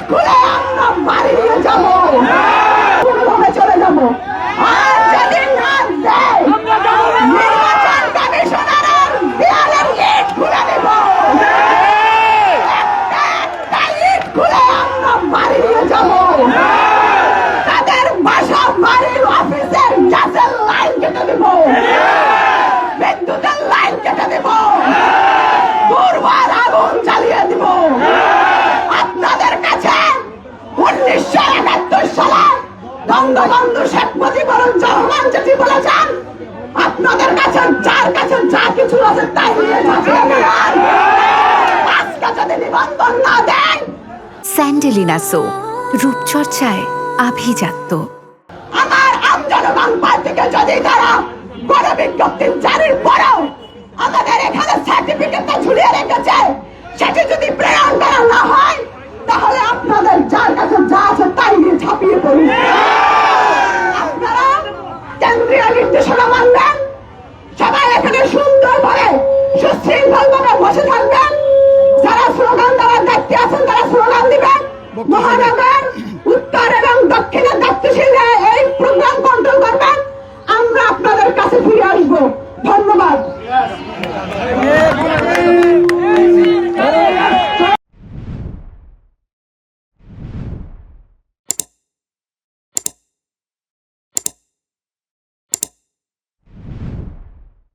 খুলে আমরা বাড়ি নিয়ে যাবো, কোনোভাবে চলে যাবো। আর যদি না দেয়, নির্বাচন কমিশনারের দেয়ালের ইট খুলে দেব, একটা ইট খুলে আমরা বাড়ি নিয়ে যাবো। তাদের বাসা বাড়ির অফিসের গ্যাসের লাইন কেটে দেব, বিদ্যুতের লাইন কেটে দেব, দুর্বার আগুন জ্বালিয়ে দিব। আপনাদের কাছে 1971 সালে বঙ্গবন্ধু শেখ মুজিবুর রহমান যেটি বলেছেন, আপনাদের কাছে যার কাছে যা কিছু আছে তাই নিয়ে যাচ্ছেন। আজকে যদি নিবন্ধন না দেন, স্যান্ডেলিনা সো, রূপচর্চায় আভিজাত্য। আমার আমজনগণ পার্টিকে যদি তারা গণবিজ্ঞপ্তি জারির পরেও আমাদের এখানে সার্টিফিকেটটা ঝুলিয়ে রেখেছে, সেটি যদি প্রেরণ করা